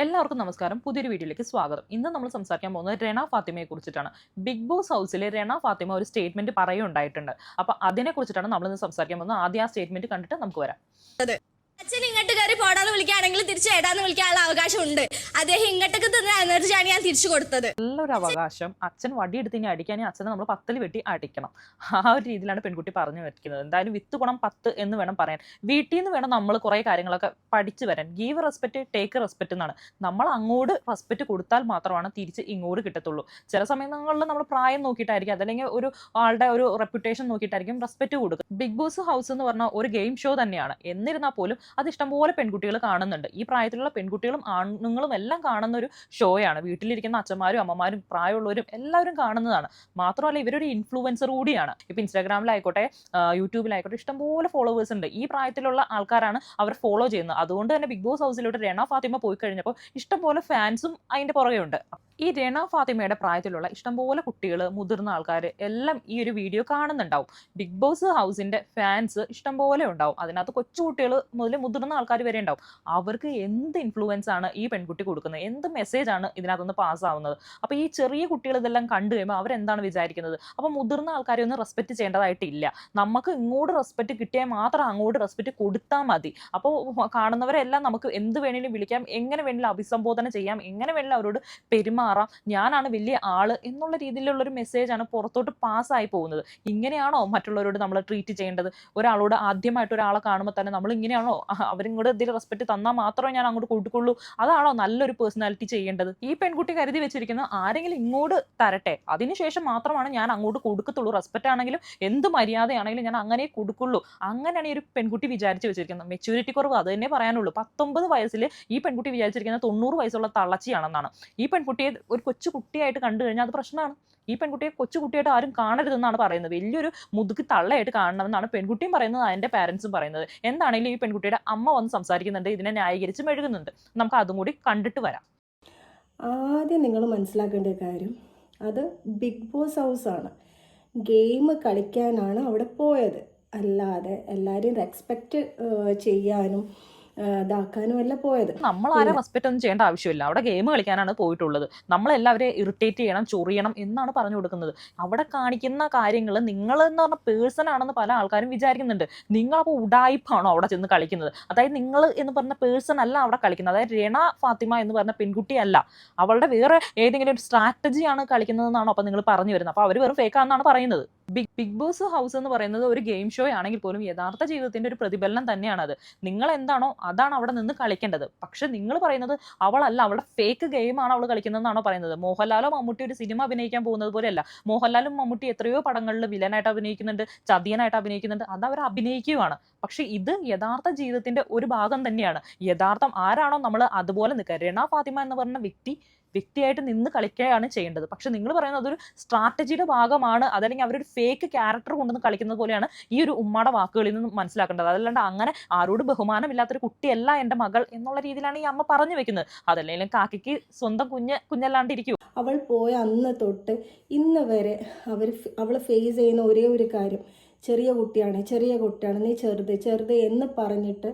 എല്ലാവർക്കും നമസ്കാരം. പുതിയൊരു വീഡിയോയിലേക്ക് സ്വാഗതം. ഇന്ന് നമ്മൾ സംസാരിക്കാൻ പോകുന്നത് റെന ഫാത്തിമയെ കുറിച്ചിട്ടാണ്. ബിഗ് ബോസ് ഹൗസിലെ റെന ഫാത്തിമ ഒരു സ്റ്റേറ്റ്മെന്റ് പറയുണ്ടായിട്ടുണ്ട്. അപ്പൊ അതിനെ കുറിച്ചിട്ടാണ് നമ്മൾ ഇന്ന് സംസാരിക്കാൻ പോകുന്നത്. ആദ്യം ആ സ്റ്റേറ്റ്മെന്റ് കണ്ടിട്ട് നമുക്ക് വരാം. അച്ഛൻ ഇങ്ങോട്ട് കയറി പോടാന്ന് വിളിക്കുകയാണെങ്കിൽ തിരിച്ച് ഏടാന്ന് വിളിക്കാനുള്ള അവകാശമുണ്ട്. അദ്ദേഹം ഇങ്ങോട്ടേക്ക് തന്ന എനർജിയാണ് ഞാൻ തിരിച്ചു കൊടുത്തത്. നല്ലൊരു അവകാശം. അച്ഛൻ വടിയെടുത്ത് ഇനി അടിക്കാൻ അച്ഛനെ നമ്മൾ 10 വെട്ടി അടിക്കണം. ആ ഒരു രീതിയിലാണ് പെൺകുട്ടി പറഞ്ഞു വെക്കുന്നത്. എന്തായാലും വിത്ത് ഗുണം 10 എന്ന് വേണം പറയാൻ. വീട്ടിൽ നിന്ന് വേണം നമ്മൾ കുറെ കാര്യങ്ങളൊക്കെ പഠിച്ചു വരാൻ. ഗീവ് റെസ്പെക്ട്, ടേക്ക് റെസ്പെക്ട് എന്നാണ്. നമ്മൾ അങ്ങോട്ട് റെസ്പെക്ട് കൊടുത്താൽ മാത്രമാണ് തിരിച്ച് ഇങ്ങോട്ട് കിട്ടത്തുള്ളൂ. ചില സമയങ്ങളിൽ നമ്മൾ പ്രായം നോക്കിയിട്ടായിരിക്കും, അതല്ലെങ്കിൽ ഒരു ആളുടെ ഒരു റെപ്യൂട്ടേഷൻ നോക്കിയിട്ടായിരിക്കും റെസ്പെക്ട് കൊടുക്കുക. ബിഗ് ബോസ് ഹൗസ് എന്ന് പറഞ്ഞാൽ ഒരു ഗെയിം ഷോ തന്നെയാണ്. എന്നിരുന്നാൽ പോലും അത് ഇഷ്ടംപോലെ പെൺകുട്ടികൾ കാണുന്നുണ്ട്. ഈ പ്രായത്തിലുള്ള പെൺകുട്ടികളും ആണുങ്ങളും എല്ലാം കാണുന്ന ഒരു ഷോയാണ്. വീട്ടിലിരിക്കുന്ന അച്ഛന്മാരും അമ്മമാരും പ്രായമുള്ളവരും എല്ലാവരും കാണുന്നതാണ്. മാത്രമല്ല ഇവരൊരു ഇൻഫ്ലുവൻസർ കൂടിയാണ്. ഇപ്പൊ ഇൻസ്റ്റാഗ്രാമിലായിക്കോട്ടെ, യൂട്യൂബിലായിക്കോട്ടെ ഇഷ്ടംപോലെ ഫോളോവേഴ്സ് ഉണ്ട്. ഈ പ്രായത്തിലുള്ള ആൾക്കാരാണ് അവർ ഫോളോ ചെയ്യുന്നത്. അതുകൊണ്ട് തന്നെ ബിഗ് ബോസ് ഹൗസിലോട്ട് റെന ഫാത്തിമ പോയി കഴിഞ്ഞപ്പോൾ ഇഷ്ടംപോലെ ഫാൻസും അതിന്റെ പുറകെ ഉണ്ട്. ഈ റെന ഫാത്തിമയുടെ പ്രായത്തിലുള്ള ഇഷ്ടംപോലെ കുട്ടികൾ, മുതിർന്ന ആൾക്കാർ എല്ലാം ഈ ഒരു വീഡിയോ കാണുന്നുണ്ടാവും. ബിഗ് ബോസ് ഹൗസിന്റെ ഫാൻസ് ഇഷ്ടംപോലെ ഉണ്ടാവും. അതിനകത്ത് കൊച്ചുകുട്ടികൾ മുതൽ മുതിർന്ന ആൾക്കാർ വരെ ഉണ്ടാവും. അവർക്ക് എന്ത് ഇൻഫ്ലുവൻസ് ആണ് ഈ പെൺകുട്ടി കൊടുക്കുന്നത്, എന്ത് മെസ്സേജ് ആണ് ഇതിനകത്തുനിന്ന് പാസ്സാവുന്നത്. അപ്പൊ ഈ ചെറിയ കുട്ടികൾ ഇതെല്ലാം കണ്ടു കഴിയുമ്പോൾ അവരെന്താണ് വിചാരിക്കുന്നത്? അപ്പൊ മുതിർന്ന ആൾക്കാരെ ഒന്നും റെസ്പെക്ട് ചെയ്യേണ്ടതായിട്ടില്ല. നമുക്ക് ഇങ്ങോട്ട് റെസ്പെക്ട് കിട്ടിയാൽ മാത്രം അങ്ങോട്ട് റെസ്പെക്ട് കൊടുത്താൽ മതി. അപ്പോൾ കാണുന്നവരെല്ലാം നമുക്ക് എന്ത് വേണേലും വിളിക്കാം, എങ്ങനെ വേണമെങ്കിലും അഭിസംബോധന ചെയ്യാം, എങ്ങനെ വേണമെങ്കിലും അവരോട് പെരുമാറാം. ഞാനാണ് വലിയ ആള് എന്നുള്ള രീതിയിലുള്ള ഒരു മെസ്സേജ് ആണ് പുറത്തോട്ട് പാസ്സായി പോകുന്നത്. ഇങ്ങനെയാണോ മറ്റുള്ളവരോട് നമ്മൾ ട്രീറ്റ് ചെയ്യേണ്ടത്? ഒരാളോട് ആദ്യമായിട്ട് ഒരാളെ കാണുമ്പോൾ തന്നെ നമ്മൾ ഇങ്ങനെയാണോ അവരിങ്ങോട്ട് എന്തെങ്കിലും റെസ്പെക്ട് തന്നാൽ മാത്രമേ ഞാൻ അങ്ങോട്ട് കൊടുക്കുള്ളൂ? അതാണോ നല്ലൊരു പേഴ്സണാലിറ്റി ചെയ്യേണ്ടത്? ഈ പെൺകുട്ടി കരുതി വെച്ചിരിക്കുന്ന ആരെങ്കിലും ഇങ്ങോട്ട് തരട്ടെ, അതിനുശേഷം മാത്രമാണ് ഞാൻ അങ്ങോട്ട് കൊടുക്കത്തുള്ളൂ. റെസ്പെക്ട് ആണെങ്കിലും എന്ത് മര്യാദയാണെങ്കിലും ഞാൻ അങ്ങനെ കൊടുക്കുള്ളൂ. അങ്ങനെയാണ് ഈ ഒരു പെൺകുട്ടി വിചാരിച്ചു വെച്ചിരിക്കുന്നത്. മെച്യൂരിറ്റി കുറവ് അത് തന്നെ പറയാനുള്ളൂ. 19 വയസ്സിൽ ഈ പെൺകുട്ടി വിചാരിച്ചിരിക്കുന്നത് 90 വയസ്സുള്ള തള്ളച്ചിയാണെന്നാണ്. ഈ പെൺകുട്ടിയെ ഒരു കൊച്ചു കുട്ടിയായിട്ട് കണ്ടു കഴിഞ്ഞാൽ അത് പ്രശ്നമാണ്. ഈ പെൺകുട്ടിയെ കൊച്ചുകുട്ടിയായിട്ട് ആരും കാണരുതെന്നാണ് പറയുന്നത്. വലിയൊരു മുതുകി തള്ളയായിട്ട് കാണണമെന്നാണ് പെൺകുട്ടിയും പറയുന്നത്, അതിന്റെ പാരന്റ്സും പറയുന്നത്. എന്താണെങ്കിലും ഈ പെൺകുട്ടിയുടെ അമ്മ വന്ന് സംസാരിക്കുന്നുണ്ട്, ഇതിനെ ന്യായീകരിച്ച് മെഴുകുന്നുണ്ട്. നമുക്ക് അതും കൂടി കണ്ടിട്ട് വരാം. ആദ്യം നിങ്ങൾ മനസ്സിലാക്കേണ്ട കാര്യം, അത് ബിഗ് ബോസ് ഹൗസാണ്. ഗെയിം കളിക്കാനാണ് അവിടെ പോയത്. അല്ലാതെ എല്ലാവരെയും റെസ്പെക്റ്റ് ചെയ്യാനും ഇതാക്കാനും അല്ല പോയത്. നമ്മൾ ആരെ റെസ്പെക്ട് ഒന്നും ചെയ്യേണ്ട ആവശ്യമില്ല. അവിടെ ഗെയിം കളിക്കാനാണ് പോയിട്ടുള്ളത്. നമ്മളെല്ലാവരെയും ഇറിറ്റേറ്റ് ചെയ്യണം, ചൊറിയണം എന്നാണ് പറഞ്ഞു കൊടുക്കുന്നത്. അവിടെ കാണിക്കുന്ന കാര്യങ്ങൾ നിങ്ങൾ എന്ന് പറഞ്ഞ പേഴ്സൺ ആണെന്ന് പല ആൾക്കാരും വിചാരിക്കുന്നുണ്ട്. നിങ്ങളപ്പോൾ ഉഡായിപ്പാണോ അവിടെ ചെന്ന് കളിക്കുന്നത്? അതായത് നിങ്ങൾ എന്ന് പറഞ്ഞ പേഴ്സൺ അല്ല അവിടെ കളിക്കുന്നത്. അതായത് റെന ഫാത്തിമ എന്ന് പറഞ്ഞ പെൺകുട്ടിയല്ല, അവളുടെ വേറെ ഏതെങ്കിലും ഒരു സ്ട്രാറ്റജിയാണ് കളിക്കുന്നതെന്നാണോ അപ്പം നിങ്ങൾ പറഞ്ഞു വരുന്നത്? അപ്പോൾ അവർ വെറും ഫേക്കാണെന്നാണ് പറയുന്നത്. ബിഗ് ബോസ് ഹൗസ് എന്ന് പറയുന്നത് ഒരു ഗെയിം ഷോ ആണെങ്കിൽ പോലും യഥാർത്ഥ ജീവിതത്തിന്റെ ഒരു പ്രതിഫലനം തന്നെയാണത്. നിങ്ങൾ എന്താണോ അതാണ് അവിടെ നിന്ന് കളിക്കേണ്ടത്. പക്ഷെ നിങ്ങൾ പറയുന്നത് അവളല്ല, അവളുടെ ഫേക്ക് ഗെയിമാണ് അവൾ കളിക്കുന്നതെന്നാണോ പറയുന്നത്? മോഹൻലാലോ മമ്മൂട്ടി ഒരു സിനിമ അഭിനയിക്കാൻ പോകുന്നത് പോലെയല്ല. മോഹൻലാലും മമ്മൂട്ടി എത്രയോ പടങ്ങളിൽ വില്ലനായിട്ട് അഭിനയിക്കുന്നുണ്ട്, ചതിയനായിട്ട് അഭിനയിക്കുന്നുണ്ട്. അത് അവർ അഭിനയിക്കുകയാണ്. പക്ഷെ ഇത് യഥാർത്ഥ ജീവിതത്തിന്റെ ഒരു ഭാഗം തന്നെയാണ്. യഥാർത്ഥം ആരാണോ നമ്മൾ അതുപോലെ നിൽക്കുക. റെന ഫാത്തിമ എന്ന് പറഞ്ഞ വ്യക്തിയായിട്ട് നിന്ന് കളിക്കുകയാണ് ചെയ്യേണ്ടത്. പക്ഷെ നിങ്ങൾ പറയുന്നത് അതൊരു സ്ട്രാറ്റജിയുടെ ഭാഗമാണ്, അതല്ലെങ്കിൽ അവരൊരു ഫേക്ക് ക്യാരക്ടർ കൊണ്ടുവന്ന് കളിക്കുന്നത് പോലെയാണ് ഈ ഒരു ഉമ്മയുടെ വാക്കുകളിൽ നിന്ന് മനസ്സിലാക്കേണ്ടത്. അതല്ലാണ്ട് അങ്ങനെ ആരോട് ബഹുമാനമില്ലാത്തൊരു കുട്ടിയല്ല എൻ്റെ മകൾ എന്നുള്ള രീതിയിലാണ് ഈ അമ്മ പറഞ്ഞു വെക്കുന്നത്. അതല്ലെങ്കിലും കാക്കയ്ക്ക് സ്വന്തം കുഞ്ഞല്ലാണ്ടിരിക്കും. അവൾ പോയ അന്ന് തൊട്ട് ഇന്ന് വരെ അവൾ ഫേസ് ചെയ്യുന്ന ഒരേ ഒരു കാര്യം, ചെറിയ കുട്ടിയാണ്, നീ ചെറുത് എന്ന് പറഞ്ഞിട്ട്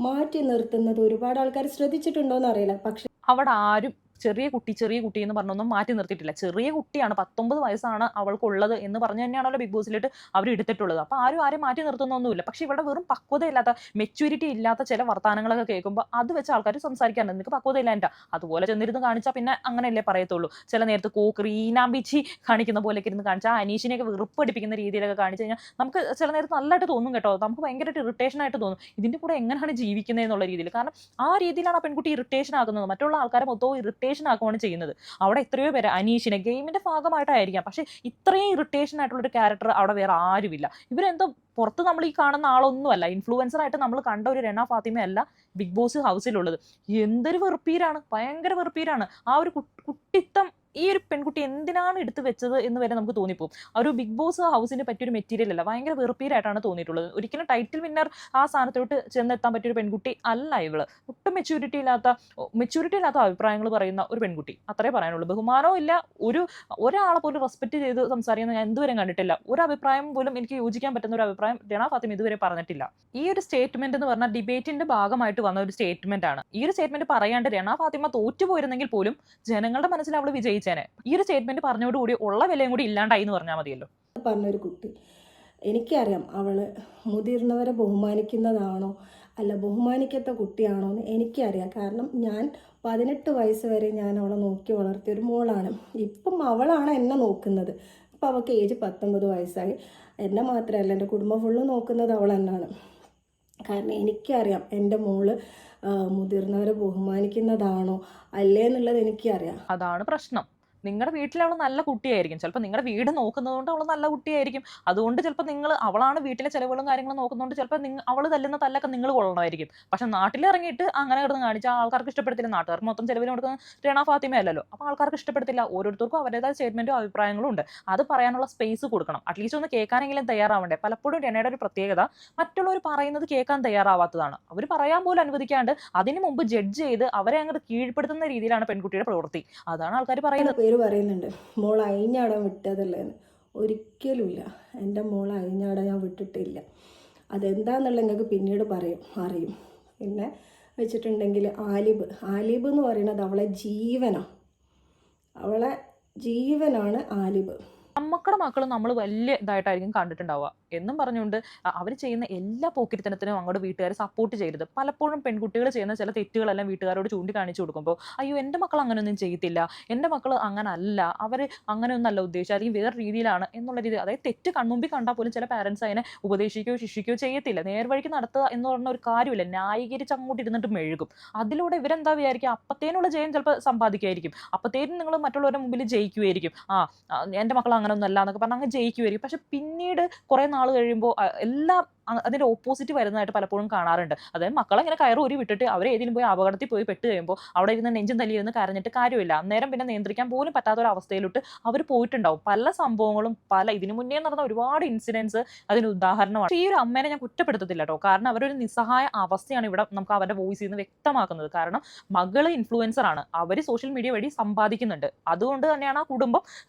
മാറ്റി നിർത്തുന്നത് ഒരുപാട് ആൾക്കാർ ശ്രദ്ധിച്ചിട്ടുണ്ടോയെന്ന് അറിയില്ല. പക്ഷെ അവിടെ ആരും ചെറിയ കുട്ടി എന്ന് പറഞ്ഞൊന്നും മാറ്റി നിർത്തിയിട്ടില്ല. ചെറിയ കുട്ടിയാണ്, 19 വയസ്സാണ് അവൾക്കുള്ളത് എന്ന് പറഞ്ഞു തന്നെയാണല്ലോ ബിഗ് ബോസിലിട്ട് അവർ എടുത്തിട്ടുള്ളത്. അപ്പോൾ ആരും മാറ്റി നിർത്തുന്നൊന്നുമില്ല. പക്ഷെ ഇവിടെ വെറും പക്വതയില്ലാത്ത, മെച്യൂരിറ്റി ഇല്ലാത്ത ചില വർത്തമാനങ്ങളൊക്കെ കേൾക്കുമ്പോൾ അത് വെച്ച് ആൾക്കാർ സംസാരിക്കാറുണ്ട്. നിനക്ക് പക്വതയില്ല എൻ്റെ, അതുപോലെ ചെന്നിരുന്ന് കാണിച്ചാൽ പിന്നെ അങ്ങനെയല്ലേ പറയത്തുള്ളൂ. ചില നേരത്ത് ഈനാമ്പിച്ചി കാണിക്കുന്ന പോലെയൊക്കെ ഇരുന്ന് കാണിച്ചാൽ അനീഷിനെയൊക്കെ വെറുപ്പടിപ്പിക്കുന്ന രീതിയിലൊക്കെ കാണിച്ചു കഴിഞ്ഞാൽ നമുക്ക് ചില നേരത്ത് നല്ലതായിട്ട് തോന്നും കേട്ടോ. നമുക്ക് ഭയങ്കരമായിട്ട് ഇറിറ്റേഷൻ ആയിട്ട് തോന്നും, ഇതിൻ്റെ കൂടെ എങ്ങനെയാണ് ജീവിക്കുന്നത് എന്നുള്ള രീതിയിൽ. കാരണം ആ രീതിയിലാണ് ആ പെൺകുട്ടി ഇറിറ്റേഷൻ ആകുന്നത്. മറ്റുള്ള ആൾക്കാരെ മൊത്തവും ഇറിറ്റേഷൻ ആക്കുകയാണ് ചെയ്യുന്നത്. അവിടെ എത്രയോ പേര് അനീഷിനെ ഗെയിമിന്റെ ഭാഗമായിട്ടായിരിക്കാം, പക്ഷെ ഇത്രയും ഇറിറ്റേഷൻ ആയിട്ടുള്ളൊരു ക്യാരക്ടർ അവിടെ വേറെ ആരുമില്ല. ഇവരെന്തോ പുറത്ത് നമ്മൾ ഈ കാണുന്ന ആളൊന്നുമല്ല, ഇൻഫ്ലുവൻസർ ആയിട്ട് നമ്മൾ കണ്ട ഒരു റെന ഫാത്തിമ അല്ല ബിഗ് ബോസ് ഹൗസിലുള്ളത്. എന്തൊരു വെറുപ്പീരാണ്, ഭയങ്കര വെറുപ്പീരാണ്. ആ ഒരു കുട്ടിത്തം ഈ ഒരു പെൺകുട്ടി എന്തിനാണ് എടുത്ത് വെച്ചത് എന്ന് വരെ നമുക്ക് തോന്നിപ്പോകും. ആ ഒരു ബിഗ് ബോസ് ഹൗസിന് പറ്റിയൊരു മെറ്റീരിയൽ അല്ല, ഭയങ്കര വെറുപ്പീരായിട്ടാണ് തോന്നിയിട്ടുള്ളത്. ഒരിക്കലും ടൈറ്റിൽ വിന്നർ ആ സ്ഥാനത്തോട്ട് ചെന്നെത്താൻ പറ്റിയൊരു പെൺകുട്ടി അല്ല ഇവള്. ഒട്ടും മെച്യൂരിറ്റി ഇല്ലാത്ത അഭിപ്രായങ്ങൾ പറയുന്ന ഒരു പെൺകുട്ടി, അത്രേ പറയാനുള്ളൂ. ബഹുമാനവും ഇല്ല, ഒരാളെ പോലും റെസ്പെക്ട് ചെയ്ത് സംസാരിക്കുന്നത് ഞാൻ ഇതുവരെ കണ്ടിട്ടില്ല. ഒരു അഭിപ്രായം പോലും എനിക്ക് യോജിക്കാൻ പറ്റുന്ന ഒരു അഭിപ്രായം രേണ ഫാത്തിമ ഇതുവരെ പറഞ്ഞിട്ടില്ല. ഈ ഒരു സ്റ്റേറ്റ്മെന്റ് എന്ന് പറഞ്ഞാൽ ഡിബേറ്റിന്റെ ഭാഗമായിട്ട് വന്ന ഒരു സ്റ്റേറ്റ്മെന്റ് ആണ്. ഈ ഒരു സ്റ്റേറ്റ്മെന്റ് പറയാണ്ട് രേണ ഫാത്തിമ തോറ്റുപോയിരുന്നെങ്കിൽ പോലും ജനങ്ങളുടെ മനസ്സിൽ അവള് വിജയിച്ചേനെ. ഈ ഒരു സ്റ്റേറ്റ്മെന്റ് പറഞ്ഞോടുകൂടി ഉള്ള വിലയും കൂടി ഇല്ലാണ്ടായി എന്ന് പറഞ്ഞാൽ മതിയല്ലോ. പറഞ്ഞൊരു കുട്ടി, എനിക്കറിയാം അവള് മുതിർന്നവരെ ബഹുമാനിക്കുന്നതാണോ അല്ല ബഹുമാനിക്കാത്ത കുട്ടിയാണോ എന്ന് എനിക്കറിയാം. കാരണം ഞാൻ 18 വയസ്സ് വരെ ഞാൻ അവളെ നോക്കി വളർത്തിയ ഒരു മോളാണ്. ഇപ്പം അവളാണ് എന്നെ നോക്കുന്നത്. ഇപ്പം അവൾക്ക് ഏജ് 19 വയസ്സായി. എന്നെ മാത്രമല്ല എൻ്റെ കുടുംബം ഫുള്ള് നോക്കുന്നത് അവൾ തന്നെയാണ്. കാരണം എനിക്കറിയാം എൻ്റെ മോള് മുതിർന്നവരെ ബഹുമാനിക്കുന്നതാണോ അല്ലേ എന്നുള്ളത് എനിക്കറിയാം. അതാണ് പ്രശ്നം. നിങ്ങളുടെ വീട്ടിൽ അവൾ നല്ല കുട്ടിയായിരിക്കും, ചിലപ്പോൾ നിങ്ങളുടെ വീട് നോക്കുന്നതുകൊണ്ട് അവൾ നല്ല കുട്ടിയായിരിക്കും. അതുകൊണ്ട് ചിലപ്പോൾ അവളാണ് വീട്ടിലെ ചിലവുകളും കാര്യങ്ങളും നോക്കുന്നതുകൊണ്ട് ചിലപ്പോൾ അവൾ തല്ലുന്ന തല്ലൊക്കെ നിങ്ങൾ കൊള്ളണമായിരിക്കും. പക്ഷെ നാട്ടിലിറങ്ങിയിട്ട് അങ്ങനെ കിടന്ന് കാണിച്ചാൽ ആൾക്കാർക്ക് ഇഷ്ടപ്പെടത്തില്ല. നാട്ടുകാർക്ക് മൊത്തം ചിലവിന് കൊടുക്കുന്ന രേണ ഫാത്തിമ അല്ലല്ലോ, അപ്പോൾ ആൾക്കാർക്ക് ഇഷ്ടപ്പെടത്തില്ല. ഓരോരുത്തർക്കും അവരുടേതായ സ്റ്റേറ്റ്മെന്റും അഭിപ്രായങ്ങളും ഉണ്ട്. അത് പറയാനുള്ള സ്പേസ് കൊടുക്കണം. അറ്റ്ലീസ്റ്റ് ഒന്ന് കേൾക്കാനെങ്കിലും തയ്യാറാവണ്ടേ. പലപ്പോഴും രേണയുടെ ഒരു പ്രത്യേകത മറ്റുള്ളവർ പറയുന്നത് കേൾക്കാൻ തയ്യാറാവാത്തതാണ്. അവർ പറയാൻ പോലും അനുവദിക്കാണ്ട് അതിന് മുമ്പ് ജഡ്ജ് ചെയ്ത് അവരെ അങ്ങോട്ട് കീഴ്പ്പെടുത്തുന്ന രീതിയിലാണ് പെൺകുട്ടിയുടെ പ്രവൃത്തി. അതാണ് ആൾക്കാർ പറയുന്നത്. പേര് പറയുന്നുണ്ട് മോൾ അയിഞ്ഞാടാൻ വിട്ടതല്ലേ എന്ന്. ഒരിക്കലുമില്ല, എൻ്റെ മോൾ അയിഞ്ഞാടാൻ ഞാൻ വിട്ടിട്ടില്ല. അതെന്താണെന്നുള്ള നിങ്ങൾക്ക് പിന്നീട് അറിയും. പിന്നെ വെച്ചിട്ടുണ്ടെങ്കിൽ ആലിബ് എന്ന് പറയുന്നത് അവളെ ജീവനാണ് ആലിബ്. നമ്മളുടെ മക്കളും നമ്മൾ വലിയ ഇതായിട്ടായിരിക്കും കണ്ടിട്ടുണ്ടാവുക എന്നും പറഞ്ഞുകൊണ്ട് അവർ ചെയ്യുന്ന എല്ലാ പോക്കിരിത്തനത്തിനും അങ്ങോട്ട് വീട്ടുകാർ സപ്പോർട്ട് ചെയ്യരുത്. പലപ്പോഴും പെൺകുട്ടികൾ ചെയ്യുന്ന ചില തെറ്റുകളെല്ലാം വീട്ടുകാരോട് ചൂണ്ടിക്കാണിച്ചു കൊടുക്കുമ്പോൾ അയ്യോ എൻ്റെ മക്കൾ അങ്ങനെയൊന്നും ചെയ്യത്തില്ല, എൻ്റെ മക്കൾ അങ്ങനെ അല്ല, അവർ അങ്ങനെയൊന്നും അല്ല ഉദ്ദേശിച്ചത്, അല്ലെങ്കിൽ വേറെ രീതിയിലാണ് എന്നുള്ള രീതി. അതായത് തെറ്റ് കൺമുമ്പിൽ കണ്ടാൽ പോലും ചില പാരൻസ് അതിനെ ഉപദേശിക്കുകയോ ശിക്ഷിക്കുകയോ ചെയ്യത്തില്ല. നേർവഴിക്ക് നടത്തുക എന്ന് പറഞ്ഞ ഒരു കാര്യമില്ല, ന്യായീകരിച്ച് അങ്ങോട്ട് ഇരുന്നിട്ട് മെഴുകും. അതിലൂടെ ഇവരെന്താ വിചാരിക്കുക, അപ്പത്തേനുള്ള ജയം ചിലപ്പോൾ സമ്പാദിക്കുമായിരിക്കും, അപ്പത്തേനും നിങ്ങൾ മറ്റുള്ളവരുടെ മുമ്പിൽ ജയിക്കുമായിരിക്കും. എൻ്റെ മക്കൾ അങ്ങനെ ഒന്നല്ല എന്നൊക്കെ പറഞ്ഞാൽ അങ്ങ് ജയിക്കുമായിരിക്കും. പക്ഷെ പിന്നീട് കുറെ നാൾ കഴിയുമ്പോൾ എല്ലാം അതിന്റെ ഓപ്പോസിറ്റ് വരുന്നതായിട്ട് പലപ്പോഴും കാണാറുണ്ട്. അതായത് മക്കളെ ഇങ്ങനെ കയറി വിട്ടിട്ട് അവരെ ഏതെങ്കിലും പോയി അപകടത്തിൽ പോയി പെട്ട് കഴിയുമ്പോൾ അവിടെ ഇരുന്ന് നെഞ്ചും തല്ലിയിരുന്ന് കരഞ്ഞിട്ട് കാര്യമില്ല. അന്നേരം പിന്നെ നിയന്ത്രിക്കാൻ പോലും പറ്റാത്ത ഒരു അവസ്ഥയിലോട്ട് അവർ പോയിട്ടുണ്ടാവും. പല സംഭവങ്ങളും ഇതിനു മുന്നേ നടന്ന ഒരുപാട് ഇൻസിഡൻസ് അതിന് ഉദാഹരണമാണ്. ഈ ഒരു അമ്മേനെ ഞാൻ കുറ്റപ്പെടുത്തത്തില്ല കേട്ടോ, കാരണം അവരൊരു നിസ്സഹായ അവസ്ഥയാണ് ഇവിടെ നമുക്ക് അവരുടെ വോയിസിൽ നിന്ന് വ്യക്തമാക്കുന്നത്. കാരണം മകള് ഇൻഫ്ലുവൻസർ ആണ്, അവർ സോഷ്യൽ മീഡിയ വഴി സമ്പാദിക്കുന്നുണ്ട്. അതുകൊണ്ട് തന്നെയാണ് ആ കുടുംബം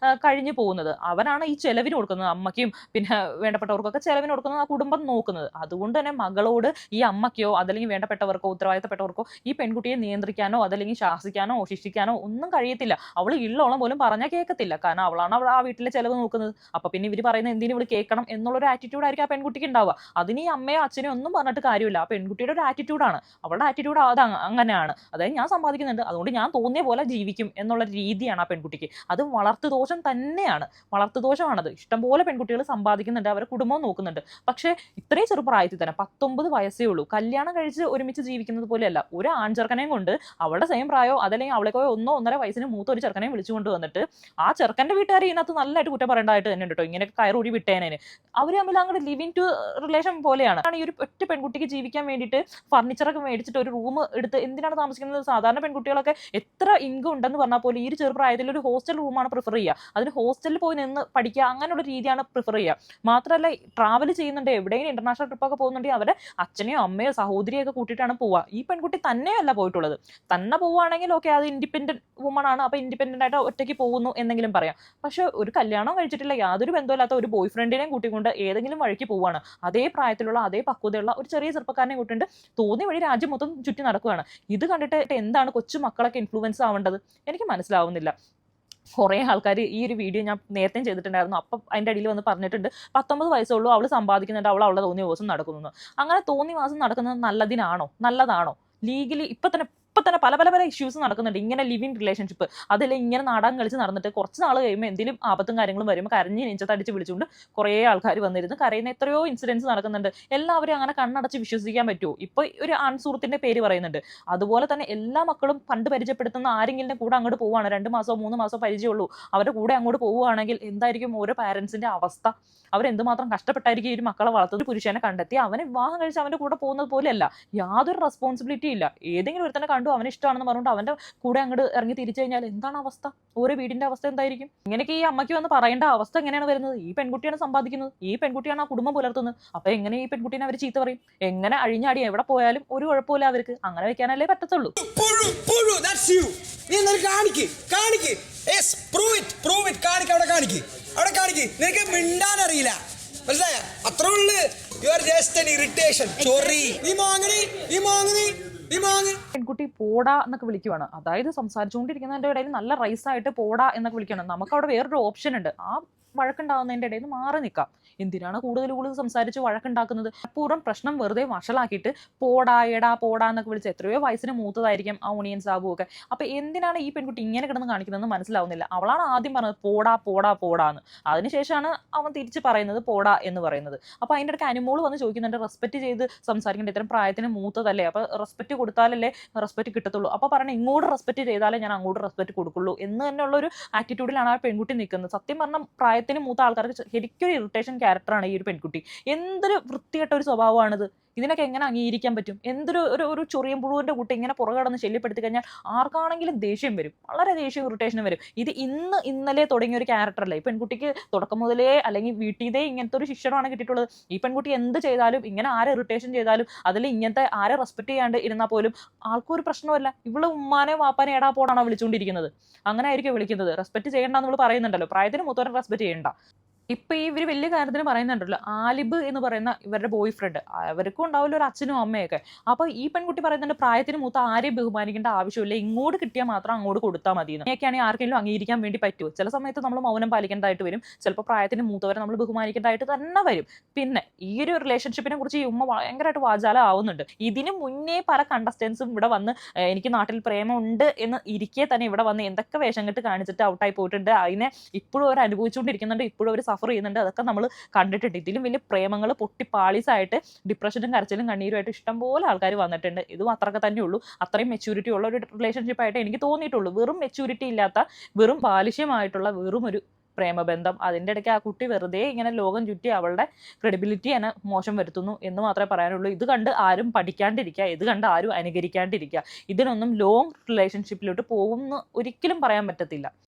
കഴിഞ്ഞു പോകുന്നത്. അവരാണ് ഈ ചെലവിന് കൊടുക്കുന്നത്, അമ്മയ്ക്കും പിന്നെ വേണ്ടപ്പെട്ടവർക്കൊക്കെ ചെലവിന് കൊടുക്കുന്നത് ആ കുടുംബം നോക്കുന്നത്. അതുകൊണ്ട് തന്നെ മകളോട് ഈ അമ്മയ്ക്കോ അതല്ലെങ്കിൽ വേണ്ടപ്പെട്ടവർക്കോ ഉത്തരവാദിത്തപ്പെട്ടവർക്കോ ഈ പെൺകുട്ടിയെ നിയന്ത്രിക്കാനോ അതല്ലെങ്കിൽ ശാസിക്കാനോ ശിക്ഷിക്കാനോ ഒന്നും കഴിയത്തില്ല. അവൾ ഇള്ളോളം പോലും പറഞ്ഞാൽ കേൾക്കത്തില്ല. കാരണം അവളാണ് ആ വീട്ടിലെ ചെലവ് നോക്കുന്നത്. അപ്പൊ പിന്നെ ഇവർ പറയുന്നത് എന്തിനും ഇവള് കേൾക്കണം എന്നുള്ളൊരു ആറ്റിറ്റ്യൂഡ് ആയിരിക്കും ആ പെൺകുട്ടിക്ക് ഉണ്ടാവുക. അതിന് ഈ അമ്മയോ അച്ഛനോ ഒന്നും പറഞ്ഞിട്ട് കാര്യമില്ല. ആ പെൺകുട്ടിയുടെ ഒരു ആറ്റിറ്റ്യൂഡാണ്, അവളുടെ ആറ്റിറ്റ്യൂഡ് അത് അങ്ങനെയാണ്. അതായത് ഞാൻ സമ്പാദിക്കുന്നുണ്ട്, അതുകൊണ്ട് ഞാൻ തോന്നിയ പോലെ ജീവിക്കും എന്നുള്ള രീതിയാണ് ആ പെൺകുട്ടിക്ക്. അത് വളർത്തുദോഷം തന്നെയാണ്, വളർത്തുദോഷമാണത്. ഇഷ്ടംപോലെ പെൺകുട്ടികൾ സമ്പാദിക്കുന്നുണ്ട്, അവരുടെ കുടുംബം നോക്കുന്നുണ്ട്. പക്ഷേ ഇത്രയും ചെറുപ്രായത്തിൽ തന്നെ 19 വയസ്സേ ഉള്ളൂ, കല്യാണം കഴിച്ച് ഒരുമിച്ച് ജീവിക്കുന്നത് പോലെയല്ല. ഒരു ആൺചെറുക്കനെയും കൊണ്ട് അവളുടെ സെയിം പ്രായോ അതല്ലെങ്കിൽ അവളേക്കോ 1-1.5 വയസ്സിന് മൂത്ത ഒരു ചെറുക്കനെയും വിളിച്ചുകൊണ്ട് വന്നിട്ട് ആ ചെറുക്കന്റെ വീട്ടുകാർ ഇതിനകത്ത് നല്ലതായിട്ട് കുറ്റം പറയേണ്ടതായിട്ട് തന്നെ കേട്ടോ. ഇങ്ങനെയൊക്കെ കയറൂടി വിട്ടേനെ അവർ തമ്മിൽ അങ്ങോട്ട് ലിവിങ് ടു റിലേഷൻ പോലെയാണ്. ഈ ഒരു ഒറ്റ പെൺകുട്ടിക്ക് ജീവിക്കാൻ വേണ്ടിയിട്ട് ഫർണിച്ചറൊക്കെ മേടിച്ചിട്ട് ഒരു റൂം എടുത്ത് എന്തിനാണ് താമസിക്കുന്നത്? സാധാരണ പെൺകുട്ടികളൊക്കെ എത്ര ഇൻകം ഉണ്ടെന്ന് പറഞ്ഞാൽ പോലും ഈ ഒരു ചെറുപ്രായത്തിൽ ഒരു ഹോസ്റ്റൽ റൂമാണ് പ്രിഫർ ചെയ്യുക. അതിന് ഹോസ്റ്റലിൽ പോയി നിന്ന് പഠിക്കുക അങ്ങനെയുള്ള രീതിയാണ് പ്രിഫർ ചെയ്യുക. മാത്രമല്ല ട്രാവൽ ചെയ്യുന്നുണ്ട്, എവിടെയെങ്കിലും ഇന്റർനാഷണൽ ട്രിപ്പൊക്കെ പോകുന്നുണ്ടെങ്കിൽ അവരെ അച്ഛനെയോ അമ്മയോ സഹോദരിയോ ഒക്കെ കൂട്ടിയിട്ടാണ് പോവുക. ഈ പെൺകുട്ടി തന്നെയല്ല പോയിട്ടുള്ളത്. തന്നെ പോവുകയാണെങ്കിൽ ഓക്കെ, അത് ഇൻഡിപെൻഡന്റ് വുമൺ ആണ്, അപ്പൊ ഇൻഡിപെൻഡന്റ് ആയിട്ട് ഒറ്റയ്ക്ക് പോകുന്നു എന്നെങ്കിലും പറയാം. പക്ഷെ ഒരു കല്യാണം കഴിച്ചിട്ടില്ല, യാതൊരു ബന്ധമില്ലാത്ത ഒരു ബോയ് ഫ്രണ്ടിനെയും കൂട്ടിക്കൊണ്ട് ഏതെങ്കിലും വഴിക്ക് പോവുകയാണ്. അതേ പ്രായത്തിലുള്ള അതേ പക്വതയുള്ള ഒരു ചെറിയ ചെറുപ്പക്കാരനെ കൂട്ടിട്ട് തോന്നി വഴി രാജ്യം മൊത്തം ചുറ്റി നടക്കുകയാണ്. ഇത് കണ്ടിട്ട് എന്താണ് കൊച്ചു മക്കളൊക്കെ ഇൻഫ്ലുവൻസ് ആവേണ്ടത് എനിക്ക് മനസ്സിലാവുന്നില്ല. കുറേ ആൾക്കാർ ഈ ഒരു വീഡിയോ ഞാൻ നേരത്തെ ചെയ്തിട്ടുണ്ടായിരുന്നു, അപ്പം അതിൻ്റെ അടിയിൽ വന്ന് പറഞ്ഞിട്ടുണ്ട് 19 വയസ്സുള്ളൂ, അവൾ സമ്പാദിക്കുന്നുണ്ട്, അവളുടെ തോന്നിയ ദിവസം നടക്കുന്നു. അങ്ങനെ തോന്നിയ മാസം നടക്കുന്നത് നല്ലതാണോ? ലീഗലി ഇപ്പം തന്നെ പല ഇഷ്യൂസ് നടക്കുന്നുണ്ട്. ഇങ്ങനെ ലിവിങ് റിലേഷൻഷിപ്പ് അതിൽ ഇങ്ങനെ നാടകം കളിച്ച് നടന്നിട്ട് കുറച്ച് നാൾ കഴിയുമ്പോൾ എന്തെങ്കിലും ആപത്തും കാര്യങ്ങളും വരുമ്പോൾ കരഞ്ഞ് നെഞ്ചത്തടിച്ച് വിളിച്ചുകൊണ്ട് കുറേ ആൾക്കാർ വന്നിരുന്ന് കരയുന്ന എത്രയോ ഇൻസിഡൻസ് നടക്കുന്നുണ്ട്. എല്ലാവരും അങ്ങനെ കണ്ണടച്ച് വിശ്വസിക്കാൻ പറ്റുമോ? ഇപ്പോൾ ഒരു ആൺസുഹൃത്തിൻ്റെ പേര് പറയുന്നുണ്ട്. അതുപോലെ തന്നെ എല്ലാ മക്കളും പണ്ട് പരിചയപ്പെടുത്തുന്ന ആരെങ്കിലും കൂടെ അങ്ങോട്ട് പോവുകയാണ്, 2 മാസമോ 3 മാസമോ പരിചയമുള്ളൂ, അവരുടെ കൂടെ അങ്ങോട്ട് പോവുകയാണെങ്കിൽ എന്തായിരിക്കും ഓരോ പാരൻസിൻ്റെ അവസ്ഥ? അവരെന്തുമാത്രം കഷ്ടപ്പെട്ടായിരിക്കും ഈ ഒരു മക്കളെ വളർത്തുന്നത്? പുരുഷനെ കണ്ടെത്തി അവനെ വിവാഹം കഴിച്ച് അവൻ്റെ കൂടെ പോകുന്നത് പോലെയല്ല, യാതൊരു റെസ്പോൺസിബിലിറ്റി ഇല്ല. ഏതെങ്കിലും ഒരുത്തന്നെ കണ്ടു പറഞ്ഞുകൊണ്ട് അവന് ഇഷ്ടമാണെന്ന് പറഞ്ഞുകൊണ്ട് അവന്റെ കൂടെ അങ്ങോട്ട് ഇറങ്ങി തിരിച്ചു കഴിഞ്ഞാൽ എന്താണ് അവസ്ഥ? ഓരോ വീടിന്റെ അവസ്ഥ എന്തായിരിക്കും? ഇങ്ങനെയൊക്കെ ഈ അമ്മയ്ക്ക് വന്ന് പറയേണ്ട അവസ്ഥ എങ്ങനെയാണ് വരുന്നത്? ഈ പെൺകുട്ടിയാണ് സമ്പാദിക്കുന്നത്, ഈ പെൺകുട്ടിയാണ് ആ കുടുംബം പുലർത്തുന്നത്. അപ്പൊ എങ്ങനെ ഈ പെൺകുട്ടീനെ അവർ ചീത്ത പറയും? എങ്ങനെ അഴിഞ്ഞാടി എവിടെ പോയാലും ഒരു കുഴപ്പമില്ല അവർക്ക്? അങ്ങനെ വെക്കാനല്ലേ പറ്റത്തുള്ളൂ. നിനക്ക് മിണ്ടാൻ അറിയില്ല, മനസ്സിലായ? അത്രേ ഉള്ളു. You are just an irritation. Sorry. പെൺകുട്ടി പോടാ എന്നൊക്കെ വിളിക്കുവാണ്. അതായത് സംസാരിച്ചുകൊണ്ടിരിക്കുന്നതിന്റെ ഇടയിൽ നല്ല റൈസായിട്ട് പോടാ എന്നൊക്കെ വിളിക്കണം. നമുക്ക് അവിടെ വേറൊരു ഓപ്ഷൻ ഉണ്ട്. ആ വഴക്കുണ്ടാകുന്നതിന്റെ ഇടയിൽ നിന്ന് മാറി നിൽക്കാം. എന്തിനാണ് കൂടുതൽ സംസാരിച്ച് വഴക്കുണ്ടാക്കുന്നത്? പൂർവ്വം പ്രശ്നം വെറുതെ വഷളാക്കിയിട്ട് പോടാ എടാ പോടാ എന്നൊക്കെ വിളിച്ച് എത്രയോ വയസ്സിന് മൂത്തതായിരിക്കും ആ ഓണിയൻ സാബു ഒക്കെ. അപ്പൊ എന്തിനാണ് ഈ പെൺകുട്ടി ഇങ്ങനെ കിടന്ന് കാണിക്കുന്നതെന്ന് മനസ്സിലാവുന്നില്ല. അവളാണ് ആദ്യം പറഞ്ഞത് പോടാ പോടാ പോടാന്ന്. അതിനുശേഷമാണ് അവൻ തിരിച്ച് പറയുന്നത് പോടാ എന്ന് പറയുന്നത്. അപ്പൊ അതിൻ്റെ ഇടയ്ക്ക് അനുമോള് വന്ന് ചോദിക്കുന്നുണ്ട്, റെസ്പെക്ട് ചെയ്ത് സംസാരിക്കേണ്ട, ഇത്തരം പ്രായത്തിന് മൂത്തതല്ലേ, അപ്പൊ റെസ്പെക്ട് കൊടുത്താലല്ലേ റെസ്പെക്ട് കിട്ടത്തുള്ളൂ. അപ്പൊ പറഞ്ഞ ഇങ്ങോട്ട് റെസ്പെക്ട് ചെയ്താലേ ഞാൻ അങ്ങോട്ട് റെസ്പെക്ട് കൊടുക്കുള്ളൂ എന്ന് തന്നെയുള്ള ഒരു ആറ്റിറ്റ്യൂഡിലാണ് ആ പെൺകുട്ടി നിൽക്കുന്നത്. സത്യം പറഞ്ഞ പ്രായത്തിന് മൂത്ത ആൾക്കാർക്ക് ശരിക്കും ഒരു ഇറിറ്റേഷൻ ക്യാരക്ടറാണ് ഈ ഒരു പെൺകുട്ടി. എന്തൊരു വൃത്തികെട്ട ഒരു സ്വഭാവമാണിത്. ഇതിനൊക്കെ എങ്ങനെ അംഗീകരിക്കാൻ പറ്റും? എന്തൊരു ഒരു ചൊറിയും പുഴുവിന്റെ കുട്ടി ഇങ്ങനെ പുറകടന്ന് ശല്യപ്പെടുത്തി കഴിഞ്ഞാൽ ആർക്കാണെങ്കിലും ദേഷ്യം വരും, വളരെ ദേഷ്യം ഇറിറ്റേഷനും വരും. ഇത് ഇന്നലെ തുടങ്ങിയ ഒരു ക്യാരക്ടർ അല്ല. ഈ പെൺകുട്ടിക്ക് തുടക്കം മുതലേ അല്ലെങ്കിൽ വീട്ടിലേ ഇങ്ങനത്തെ ഒരു ശിക്ഷണമാണ് കിട്ടിയിട്ടുള്ളത്. ഈ പെൺകുട്ടി എന്ത് ചെയ്താലും, ഇങ്ങനെ ആരെ ഇറിറ്റേഷൻ ചെയ്താലും, അതിൽ ഇങ്ങനത്തെ ആരെ റെസ്പെക്ട് ചെയ്യാണ്ട് ഇരുന്നാൽ പോലും ആൾക്കും ഒരു പ്രശ്നമല്ല. ഇവള് ഉമ്മാനെ വാപ്പാനെ എടാ പോടാണോ വിളിച്ചുകൊണ്ടിരിക്കുന്നത്? അങ്ങനെ ആയിരിക്കും വിളിക്കുന്നത്. റെസ്പെക്ട് ചെയ്യേണ്ടെന്ന് നമ്മൾ പറയുന്നുണ്ടല്ലോ, പ്രായത്തിന് മൂത്തവരെ റെസ്പെക്ട് ചെയ്യണ്ട. ഇപ്പൊ ഈ ഇവര് വലിയ കാര്യത്തിന് പറയുന്നുണ്ടല്ലോ, ആലിബ് എന്ന് പറയുന്ന ഇവരുടെ ബോയ് ഫ്രണ്ട്, അവർക്കും ഉണ്ടാവില്ല ഒരു അച്ഛനും അമ്മയൊക്കെ. അപ്പൊ ഈ പെൺകുട്ടി പറയുന്നുണ്ട് പ്രായത്തിന് മൂത്ത ആരെയും ബഹുമാനിക്കേണ്ട ആവശ്യമില്ല, ഇങ്ങോട്ട് കിട്ടിയാൽ മാത്രം അങ്ങോട്ട് കൊടുത്താൽ മതി. ഇങ്ങനെയൊക്കെയാണെങ്കിൽ ആർക്കെങ്കിലും അംഗീകരിക്കാൻ വേണ്ടി പറ്റുമോ? ചില സമയത്ത് നമ്മൾ മൗനം പാലിക്കേണ്ടതായിട്ട് വരും. ചിലപ്പോൾ പ്രായത്തിന് മൂത്തവരെ നമ്മൾ ബഹുമാനിക്കേണ്ടതായിട്ട് തന്നെ വരും. പിന്നെ ഈ ഒരു റിലേഷൻഷിപ്പിനെ കുറിച്ച് ഈ ഉമ്മ ഭയങ്കരമായിട്ട് വാചാല ആവുന്നുണ്ട്. ഇതിന് മുന്നേ പല കണ്ടസ്റ്റൻസും ഇവിടെ വന്ന് എനിക്ക് നാട്ടിൽ പ്രേമമുണ്ട് എന്ന് ഇരിക്കെ തന്നെ ഇവിടെ വന്ന് എന്തൊക്കെ വേഷം കെട്ട് കാണിച്ചിട്ട് ഔട്ടായി പോയിട്ടുണ്ട്. അതിനെ ഇപ്പോഴും അവർ അനുഭവിച്ചുകൊണ്ടിരിക്കുന്നുണ്ട്, ഇപ്പോഴും അവർ സഫർ ചെയ്യുന്നുണ്ട്. അതൊക്കെ നമ്മൾ കണ്ടിട്ടുണ്ട്. ഇതിലും വലിയ പ്രേമങ്ങൾ പൊട്ടിപ്പാളീസായിട്ട് ഡിപ്രഷനും കരച്ചിലും കണ്ണീരുമായിട്ട് ഇഷ്ടംപോലെ ആൾക്കാർ വന്നിട്ടുണ്ട്. ഇതും അത്രയൊക്കെ തന്നെ ഉള്ളൂ. അത്രയും മെച്യൂരിറ്റി ഉള്ള ഒരു റിലേഷൻഷിപ്പായിട്ട് എനിക്ക് തോന്നിയിട്ടുള്ളൂ. വെറും മെച്യൂരിറ്റി ഇല്ലാത്ത, വെറും ബാലിഷ്യമായിട്ടുള്ള വെറും ഒരു പ്രേമബന്ധം. അതിൻ്റെ ഇടയ്ക്ക് ആ കുട്ടി വെറുതെ ഇങ്ങനെ ലോകം ചുറ്റി അവളുടെ ക്രെഡിബിലിറ്റി തന്നെ മോശം വരുത്തുന്നു എന്ന് മാത്രമേ പറയാനുള്ളൂ. ഇത് കണ്ട് ആരും പഠിക്കാണ്ടിരിക്കുക, ഇത് കണ്ട് ആരും അനുകരിക്കാണ്ടിരിക്കുക. ഇതിനൊന്നും ലോങ് റിലേഷൻഷിപ്പിലോട്ട് പോകുമെന്ന് ഒരിക്കലും പറയാൻ പറ്റത്തില്ല.